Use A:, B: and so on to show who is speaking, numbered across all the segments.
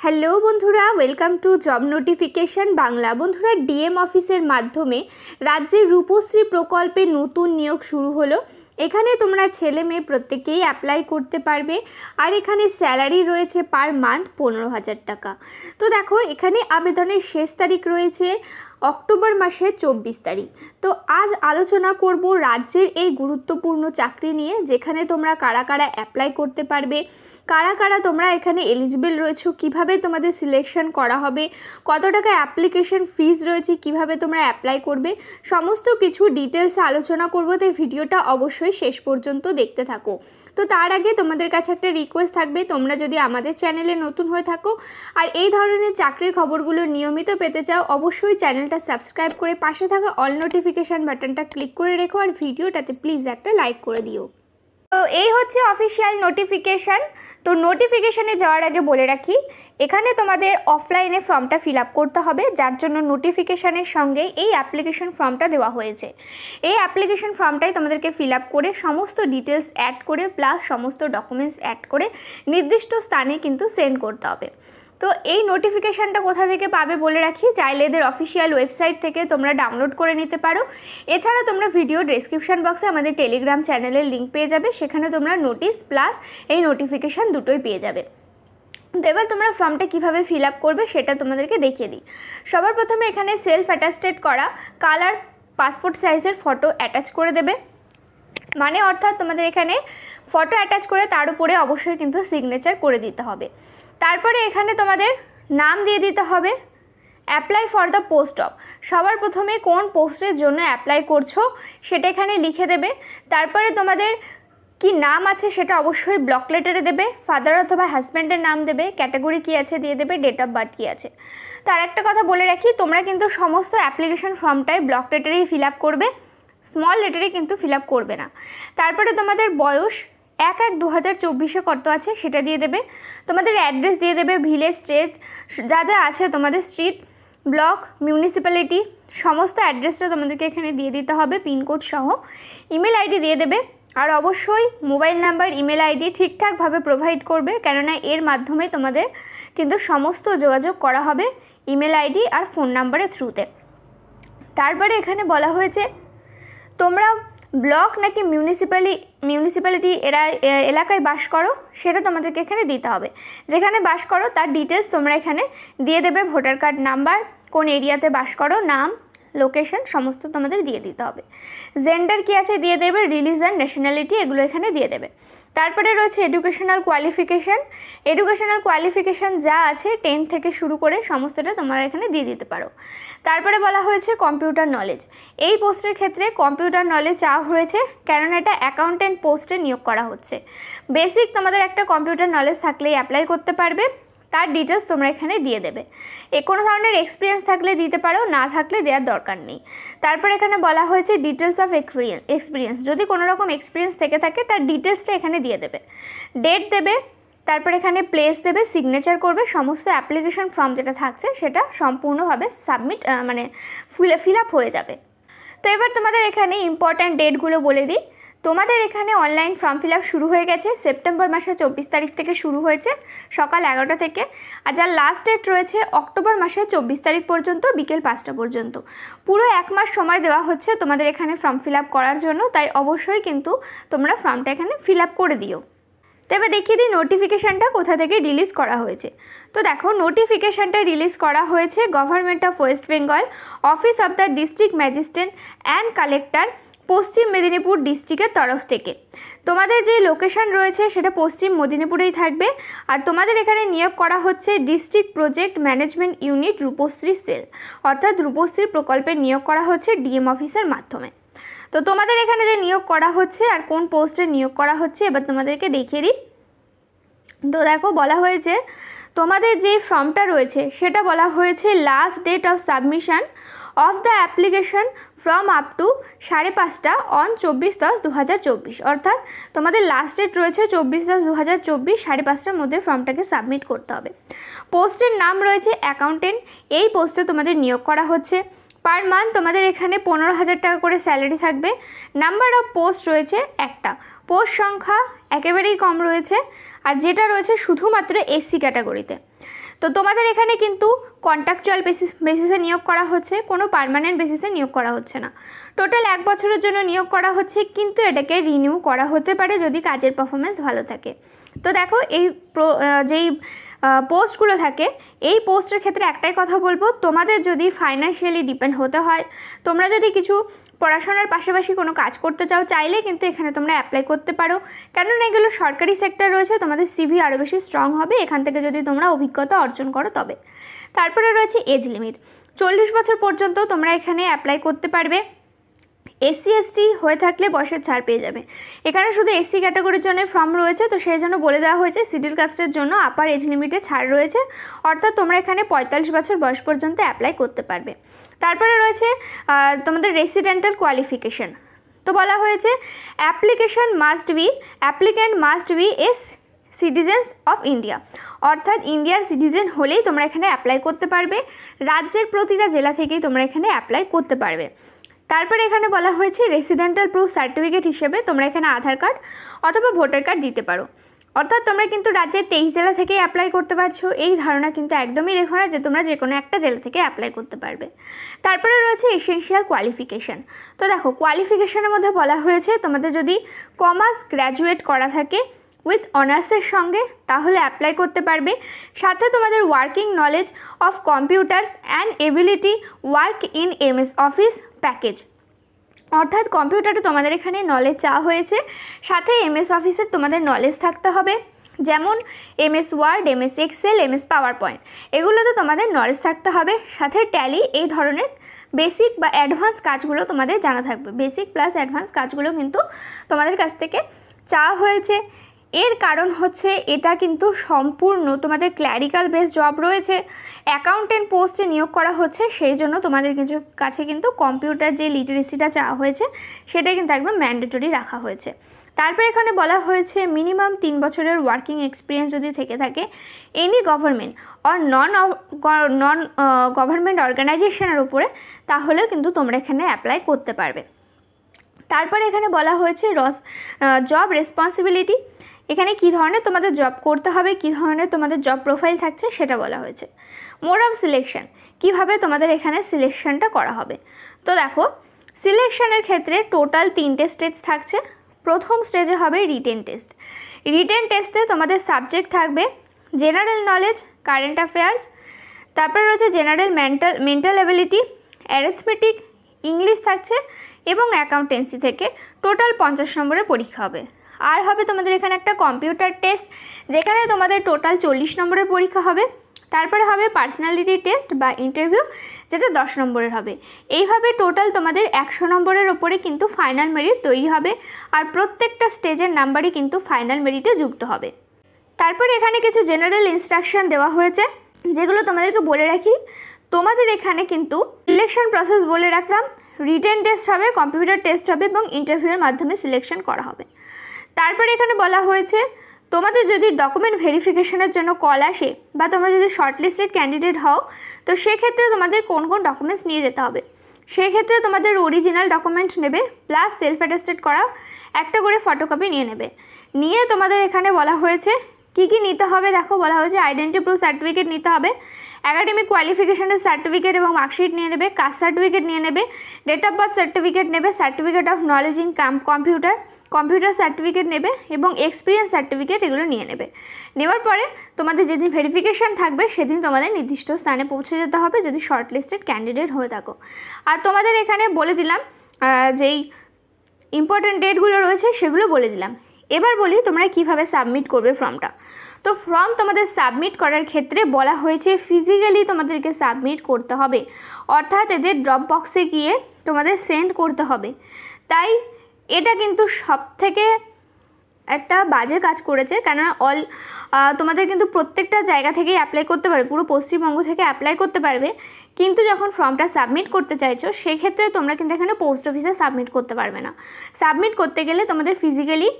A: Hello বন্ধুরা, welcome to job notification Bangla. বন্ধুরা, DM অফিসের মাধ্যমে রাজ্যের রূপশ্রী প্রকল্পে নতুন নিয়োগ শুরু হলো। এখানে তোমরা ছেলে মেয়ে প্রত্যেকেই অ্যাপ্লাই করতে পারবে। আর এখানে স্যালারি রয়েছে পার মান্থ 15,000 টাকা। তো দেখো, এখানে আবেদনের শেষ তারিখ রয়েছে অক্টোবর মাসের 24 তারিখ। তো আজ আলোচনা করব রাজ্যের এই গুরুত্বপূর্ণ চাকরি নিয়ে, যেখানে তোমরা কারা কারা অ্যাপ্লাই করতে পারবে, কারা কারা তোমরা এখানে এলিজিবল রয়েছো, কিভাবে তোমাদের সিলেকশন করা হবে, কত টাকা অ্যাপ্লিকেশন ফিজ রয়েছে, কিভাবে তোমরা অ্যাপ্লাই করবে, সমস্ত কিছু ডিটেলসে আলোচনা করব। তাই ভিডিওটা অবশ্যই শেষ পর্যন্ত দেখতে থাকো। তো তার আগে তোমাদের কাছে একটা রিকোয়েস্ট থাকবে, তোমরা যদি আমাদের চ্যানেলে নতুন হয়ে থাকো আর এই ধরনের চাকরির খবরগুলো নিয়মিত পেতে চাও, অবশ্যই চ্যানেলটা সাবস্ক্রাইব করে পাশে থাকা অল নোটিফিকেশান বাটনটা ক্লিক করে রেখো আর ভিডিওটাতে প্লিজ একটা লাইক করে দিও। তো এই হচ্ছে অফিসিয়াল নোটিফিকেশান। তো নোটিফিকেশানে যাওয়ার আগে বলে রাখি, এখানে তোমাদের অফলাইনে ফর্মটা ফিল আপ করতে হবে, যার জন্য নোটিফিকেশানের সঙ্গে এই অ্যাপ্লিকেশন ফর্মটা দেওয়া হয়েছে। এই অ্যাপ্লিকেশন ফর্মটাই তোমাদেরকে ফিল আপ করে সমস্ত ডিটেলস অ্যাড করে প্লাস সমস্ত ডকুমেন্টস অ্যাড করে নির্দিষ্ট স্থানে কিন্তু সেন্ড করতে হবে। তো এই নোটিফিকেশানটা কোথা থেকে পাবে বলে রাখি, চাইলে এদের অফিসিয়াল ওয়েবসাইট থেকে তোমরা ডাউনলোড করে নিতে পারো। এছাড়া তোমরা ভিডিও ডেসক্রিপশন বক্সে আমাদের টেলিগ্রাম চ্যানেলের লিঙ্ক পেয়ে যাবে, সেখানে তোমরা নোটিশ প্লাস এই নোটিফিকেশান দুটোই পেয়ে যাবে। তো এবার তোমরা ফর্মটা কীভাবে ফিল আপ করবে সেটা তোমাদেরকে দেখিয়ে দিই। সবার প্রথমে এখানে সেলফ অ্যাটাস্টেড করা কালার পাসপোর্ট সাইজের ফটো অ্যাটাচ করে দেবে। মানে অর্থাৎ তোমাদের এখানে ফটো অ্যাটাচ করে তার উপরে অবশ্যই কিন্তু সিগনেচার করে দিতে হবে। তারপরে এখানে তোমাদের নাম দিয়ে দিতে হবে। Apply for the post of, সবার প্রথমে কোন পোস্টের জন্য অ্যাপ্লাই করছো সেটা এখানে লিখে দেবে। তারপরে তোমাদের কি নাম আছে সেটা অবশ্যই ব্লক লেটারে দেবে, ফাদার অথবা হাজব্যান্ডের নাম দেবে, ক্যাটাগরি কী আছে দিয়ে দেবে, ডেট অফ বার্থ কী আছে। তো আরেকটা কথা বলে রাখি, তোমরা কিন্তু সমস্ত অ্যাপ্লিকেশন ফর্মটাই ব্লক লেটারেই ফিল আপ করবে, স্মল লেটারে কিন্তু ফিল আপ করবে না। তারপরে তোমাদের বয়স 1/1/2024 কত আছে সেটা দিয়ে দেবে। তোমাদের অ্যাড্রেস দিয়ে দেবে, ভিলেজ, স্টেট যা যা আছে তোমাদের, স্ট্রিট, ব্লক, মিউনিসিপ্যালিটি, সমস্ত অ্যাড্রেসটা তোমাদেরকে এখানে দিয়ে দিতে হবে পিনকোড সহ। ইমেল আইডি দিয়ে দেবে, আর অবশ্যই মোবাইল নাম্বার, ইমেল আইডি ঠিকঠাকভাবে প্রোভাইড করবে, কেননা এর মাধ্যমে তোমাদের কিন্তু সমস্ত যোগাযোগ করা হবে ইমেল আইডি আর ফোন নাম্বারের থ্রুতে। তারপরে এখানে বলা হয়েছে তোমরা ব্লক নাকি মিউনিসিপ্যালিটি এলাকায় বাস করো সেটা তোমাদেরকে এখানে দিতে হবে। যেখানে বাস করো তার ডিটেলস তোমরা এখানে দিয়ে দেবে, ভোটার কার্ড নাম্বার, কোন এরিয়াতে বাস করো, নাম, লোকেশন সমস্ত তোমাদের দিয়ে দিতে হবে। জেন্ডার কী আছে দিয়ে দেবে, রিলিজন, ন্যাশনালিটি এগুলো এখানে দিয়ে দেবে। তারপরে রয়েছে এডুকেশনাল কোয়ালিফিকেশান যা আছে 10 থেকে শুরু করে সমস্তটা তোমরা এখানে দিয়ে দিতে পারো। তারপরে বলা হয়েছে কম্পিউটার নলেজ, এই পোস্টের ক্ষেত্রে কম্পিউটার নলেজ চাওয়া হয়েছে, কেননা এটা অ্যাকাউন্টেন্ট পোস্টে নিয়োগ করা হচ্ছে। বেসিক তোমাদের একটা কম্পিউটার নলেজ থাকলেই অ্যাপ্লাই করতে পারবে, তার ডিটেলস তোমরা এখানে দিয়ে দেবে। কোনো ধরনের এক্সপিরিয়েন্স থাকলে দিতে পারো, না থাকলে দেওয়ার দরকার নেই। তারপর এখানে বলা হয়েছে ডিটেলস অফ এক্সপিরিয়েন্স, যদি কোনো রকম এক্সপিরিয়েন্স থেকে থাকে তার ডিটেলসটা এখানে দিয়ে দেবে, ডেট দেবে, তারপর এখানে প্লেস দেবে, সিগনেচার করবে, সমস্ত অ্যাপ্লিকেশন ফর্ম যেটা থাকছে সেটা সম্পূর্ণভাবে ফিল আপ হয়ে যাবে। তো এবার তোমাদের এখানে ইম্পর্ট্যান্ট ডেটগুলো বলে দিই। তোমাদের এখানে অনলাইন ফর্ম ফিল আপ শুরু হয়ে গেছে, সেপ্টেম্বর মাসের 24 তারিখ থেকে শুরু হয়েছে সকাল 11টা থেকে। আর যার লাস্ট ডেট রয়েছে অক্টোবর মাসের 24 তারিখ পর্যন্ত বিকেল 5টা পর্যন্ত। পুরো 1 মাস সময় দেওয়া হচ্ছে তোমাদের এখানে ফর্ম ফিল আপ করার জন্য, তাই অবশ্যই কিন্তু তোমরা ফর্মটা এখানে ফিল আপ করে দিও। তবে দেখিয়ে দিই নোটিফিকেশানটা কোথা থেকে রিলিজ করা হয়েছে। তো দেখো, নোটিফিকেশানটা রিলিজ করা হয়েছে government of West Bengal, office of the district magistrate and collector, পশ্চিম মেদিনীপুর ডিস্ট্রিক্টের তরফ থেকে। তোমাদের যে লোকেশন রয়েছে সেটা পশ্চিম মেদিনীপুরেই থাকবে। আর তোমাদের এখানে নিয়োগ করা হচ্ছে district project management unit Rupashree cell, অর্থাৎ রূপশ্রী প্রকল্পে নিয়োগ করা হচ্ছে ডিএম অফিসের মাধ্যমে। তো তোমাদের এখানে যে নিয়োগ করা হচ্ছে আর কোন পোস্টে নিয়োগ করা হচ্ছে এবার তোমাদেরকে দেখিয়ে দিই। তো দেখো, বলা হয়েছে তোমাদের যে ফর্মটা রয়েছে সেটা বলা হয়েছে last date of submission of the application from up to 5:30 on 24/10/2024, অর্থাৎ তোমাদের লাস্ট ডেট রয়েছে 24/10/2024 5:30টার মধ্যে ফর্মটাকে সাবমিট করতে হবে। পোস্টের নাম রয়েছে অ্যাকাউন্টেন্ট, এই পোস্টে তোমাদের নিয়োগ করা হচ্ছে। পার মান্থ তোমাদের এখানে 15,000 টাকা করে স্যালারি থাকবে। নাম্বার অফ পোস্ট রয়েছে একটা, পোস্ট সংখ্যা একেবারেই কম রয়েছে, আর যেটা রয়েছে শুধুমাত্র এসসি ক্যাটাগরিতে। তো তোমাদের এখানে কিন্তু কন্ট্রাকচুয়াল বেসিসে নিয়োগ করা হচ্ছে, কোনো পার্মানেন্ট বেসিসে নিয়োগ করা হচ্ছে না। টোটাল 1 বছরের জন্য নিয়োগ করা হচ্ছে, কিন্তু এটাকে রিনিউ করা হতে পারে যদি কাজের পারফরমেন্স ভালো থাকে। তো দেখো এই যেই পোস্টগুলো থাকে, এই পোস্টের ক্ষেত্রে একটাই কথা বলবো, তোমাদের যদি ফাইন্যান্সিয়ালি ডিপেন্ড হতে হয়, তোমরা যদি কিছু পড়াশোনার পাশাপাশি কোনো কাজ করতে চাও, চাইলে কিন্তু এখানে তোমরা অ্যাপ্লাই করতে পারো, কেননা এগুলো সরকারি সেক্টর রয়েছে, তোমাদের সিভি আরও বেশি স্ট্রং হবে এখান থেকে যদি তোমরা অভিজ্ঞতা অর্জন করো তবে। তারপরে রয়েছে এজ লিমিট, 40 বছর পর্যন্ত তোমরা এখানে অ্যাপ্লাই করতে পারবে। এসসি এসটি হয়ে থাকলে বয়সের ছাড় পেয়ে যাবে। এখানে শুধু এসসি ক্যাটাগরির জন্য ফর্ম রয়েছে, তো সেই জন্য বলে দেওয়া হয়েছে শিডিউল কাস্টের জন্য আপার এজ লিমিটে ছাড় রয়েছে, অর্থাৎ তোমরা এখানে 45 বছর বয়স পর্যন্ত অ্যাপ্লাই করতে পারবে। তারপরে রয়েছে তোমাদের রেসিডেন্টাল কোয়ালিফিকেশন। তো বলা হয়েছে applicant must be citizens of India, অর্থাৎ ইন্ডিয়ার সিটিজেন হলেই তোমরা এখানে অ্যাপ্লাই করতে পারবে। রাজ্যের প্রতিটা জেলা থেকেই তোমরা এখানে অ্যাপ্লাই করতে পারবে। তারপরে এখানে বলা হয়েছে রেসিডেন্টাল প্রুফ সার্টিফিকেট হিসেবে তোমরা এখানে আধার কার্ড অথবা ভোটার কার্ড দিতে পারো, অর্থাৎ তোমরা কিন্তু রাজ্যের 23 জেলা থেকেই অ্যাপ্লাই করতে পারছো। এই ধারণা কিন্তু একদমই রেখো না যে তোমরা যে কোনো একটা জেলা থেকে অ্যাপ্লাই করতে পারবে। তারপরে রয়েছে এসেনশিয়াল কোয়ালিফিকেশান। তো দেখো কোয়ালিফিকেশানের মধ্যে বলা হয়েছে তোমাদের যদি কমার্স গ্র্যাজুয়েট করা থাকে উইথ অনার্সের সঙ্গে তাহলে অ্যাপ্লাই করতে পারবে। সাথে তোমাদের working knowledge of computers and ability work in MS office package, অর্থাৎ কম্পিউটারে তোমাদের এখানে নলেজ চাওয়া হয়েছে, সাথে এমএস অফিসের তোমাদের নলেজ থাকতে হবে, যেমন MS Word, MS Excel, MS PowerPoint, এগুলোতে তোমাদের নলেজ থাকতে হবে। সাথে ট্যালি, এই ধরনের বেসিক বা অ্যাডভান্স কাজগুলো তোমাদের জানা থাকবে। বেসিক প্লাস অ্যাডভান্স কাজগুলো কিন্তু তোমাদের কাছ থেকে চাওয়া হয়েছে। এর কারণ হচ্ছে এটা কিন্তু সম্পূর্ণ তোমাদের ক্ল্যারিক্যাল বেস জব রয়েছে, অ্যাকাউন্টেন্ট পোস্টে নিয়োগ করা হচ্ছে, সেই জন্য তোমাদের কিছু কাছে কিন্তু কম্পিউটার যে লিটারেসিটা চাওয়া হয়েছে সেটা কিন্তু একদম ম্যান্ডেটরি রাখা হয়েছে। তারপরে এখানে বলা হয়েছে মিনিমাম 3 বছরের ওয়ার্কিং এক্সপিরিয়েন্স যদি থেকে থাকে any government or non government অর্গানাইজেশনের উপরে, তাহলেও কিন্তু তোমরা এখানে অ্যাপ্লাই করতে পারবে। তারপরে এখানে বলা হয়েছে জব রেসপন্সিবিলিটি, এখানে কী ধরনের তোমাদের জব করতে হবে, কী ধরনের তোমাদের জব প্রোফাইল থাকছে সেটা বলা হয়েছে। মোড অফ সিলেকশন, কীভাবে তোমাদের এখানে সিলেকশনটা করা হবে। তো দেখো সিলেকশনের ক্ষেত্রে টোটাল 3টে স্টেজ থাকছে। প্রথম স্টেজে হবে রিটেন টেস্ট। রিটেন টেস্টে তোমাদের সাবজেক্ট থাকবে জেনারেল নলেজ, কারেন্ট অ্যাফেয়ার্স, তারপরে রয়েছে general mental ability, arithmetic, English থাকছে এবং অ্যাকাউন্টেন্সি থেকে টোটাল 50 নম্বরের পরীক্ষা হবে। আর হবে তোমাদের এখানে একটা কম্পিউটার টেস্ট, যেখানে তোমাদের টোটাল 40 নম্বরের পরীক্ষা হবে। তারপরে হবে পার্সোনালিটি টেস্ট বা ইন্টারভিউ, যেটা 10 নম্বরের হবে। এইভাবে টোটাল তোমাদের 100 নম্বরের ওপরে কিন্তু ফাইনাল মেরিট তৈরি হবে, আর প্রত্যেকটা স্টেজের নাম্বারই কিন্তু ফাইনাল মেরিটে যুক্ত হবে। তারপরে এখানে কিছু জেনারেল ইনস্ট্রাকশন দেওয়া হয়েছে, যেগুলো তোমাদেরকে বলে রাখি। তোমাদের এখানে কিন্তু সিলেকশন প্রসেস বলে রাখলাম, রিটেন টেস্ট হবে, কম্পিউটার টেস্ট হবে এবং ইন্টারভিউয়ের মাধ্যমে সিলেকশন করা হবে। তারপরে এখানে বলা হয়েছে তোমাদের যদি ডকুমেন্ট ভেরিফিকেশনের জন্য কল আসে বা তোমরা যদি শর্টলিস্টেড ক্যান্ডিডেট হও, তো সেক্ষেত্রে তোমাদের কোন কোন ডকুমেন্টস নিয়ে যেতে হবে। সেক্ষেত্রে তোমাদের অরিজিনাল ডকুমেন্ট নেবে, প্লাস সেলফ অ্যাটেস্টেড করা একটা করে ফটোকপি নিয়ে নেবে। নিয়ে তোমাদের এখানে বলা হয়েছে কি কি নিতে হবে। দেখো বলা হয়েছে আইডেন্টি প্রুফ সার্টিফিকেট নিতে হবে, একাডেমিক কোয়ালিফিকেশনের সার্টিফিকেট এবং মার্কশিট নিয়ে নেবে, কাস্ট সার্টিফিকেট নিয়ে নেবে, ডেট অফ বার্থ সার্টিফিকেট নেবে, certificate of knowledge in computer certificate নেবে এবং এক্সপিরিয়েন্স সার্টিফিকেট এগুলো নিয়ে নেবে। নেওয়ার পরে তোমাদের যেদিন ভেরিফিকেশান থাকবে সেদিন তোমাদের নির্দিষ্ট স্থানে পৌঁছে যেতে হবে যদি শর্টলিস্টেড ক্যান্ডিডেট হয়ে থাকো। আর তোমাদের এখানে বলে দিলাম যেই ইম্পর্ট্যান্ট ডেটগুলো রয়েছে সেগুলো বলে দিলাম। এবার বলি তোমরা কিভাবে সাবমিট করবে ফর্মটা। তো ফর্ম তোমাদের সাবমিট করার ক্ষেত্রে বলা হয়েছে ফিজিক্যালি তোমাদেরকে সাবমিট করতে হবে, অর্থাৎ এদের ড্রপ বক্সে গিয়ে তোমাদের সেন্ড করতে হবে। তাই এটা কিন্তু সবথেকে একটা বাজে কাজ করেছে, কেননা তোমাদের কিন্তু প্রত্যেকটা জায়গা থেকেই অ্যাপ্লাই করতে পারবে, পুরো পশ্চিমবঙ্গ থেকে অ্যাপ্লাই করতে পারবে, কিন্তু যখন ফর্মটা সাবমিট করতে চাইছো সেক্ষেত্রে তোমরা কিন্তু এখানে পোস্ট অফিসে সাবমিট করতে পারবে না। সাবমিট করতে গেলে তোমাদের ফিজিক্যালি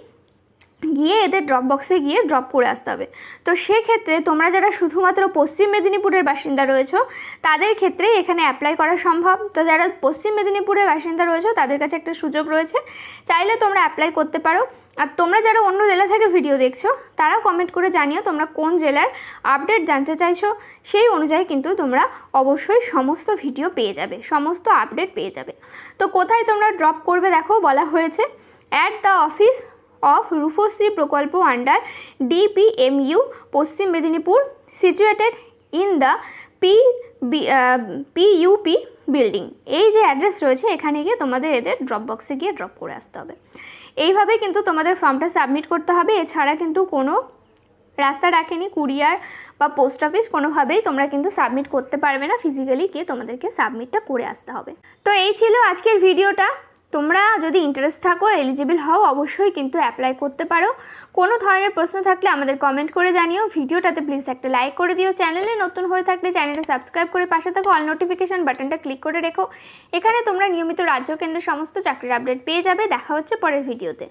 A: গিয়ে এদের ড্রপ বক্সে গিয়ে ড্রপ করে আসতে হবে। তো সেক্ষেত্রে তোমরা যারা শুধুমাত্র পশ্চিম মেদিনীপুরের বাসিন্দা রয়েছো তাদের ক্ষেত্রে এখানে অ্যাপ্লাই করা সম্ভব। তো যারা পশ্চিম মেদিনীপুরের বাসিন্দা রয়েছো তাদের কাছে একটা সুযোগ রয়েছে, চাইলে তোমরা অ্যাপ্লাই করতে পারো। আর তোমরা যারা অন্য জেলা থেকে ভিডিও দেখছো তারাও কমেন্ট করে জানিও তোমরা কোন জেলার আপডেট জানতে চাইছো, সেই অনুযায়ী কিন্তু তোমরা অবশ্যই সমস্ত ভিডিও পেয়ে যাবে, সমস্ত আপডেট পেয়ে যাবে। তো কোথায় তোমরা ড্রপ করবে দেখো বলা হয়েছে, at the office of Rupashree প্রকল্প under DPMU Paschim Medinipur situated in the PUP building. এই যে অ্যাড্রেস রয়েছে এখানে গিয়ে তোমাদের এদের ড্রপ বক্সে গিয়ে ড্রপ করে আসতে হবে। এইভাবে কিন্তু তোমাদের ফর্মটা সাবমিট করতে হবে। এছাড়া কিন্তু কোনো রাস্তা রাখেনি, কুরিয়ার বা পোস্ট অফিস কোনোভাবেই তোমরা কিন্তু সাবমিট করতে পারবে না, ফিজিক্যালি গিয়ে তোমাদেরকে সাবমিটটা করে আসতে হবে। তো এই ছিল আজকের ভিডিওটা। তোমরা যদি ইন্টারেস্ট থাকো, এলিজিবল হও, অবশ্যই কিন্তু অ্যাপ্লাই করতে পারো। কোনো ধরনের প্রশ্ন থাকলে আমাদের কমেন্ট করে জানিও। ভিডিওটাতে প্লিজ একটা লাইক করে দিও। চ্যানেলে নতুন হয়ে থাকলে চ্যানেলটা সাবস্ক্রাইব করে পাশে থাকো অল নোটিফিকেশান বাটনটা ক্লিক করে রেখো। এখানে তোমরা নিয়মিত রাজ্য কেন্দ্রের সমস্ত চাকরির আপডেট পেয়ে যাবে। দেখা হচ্ছে পরের ভিডিওতে।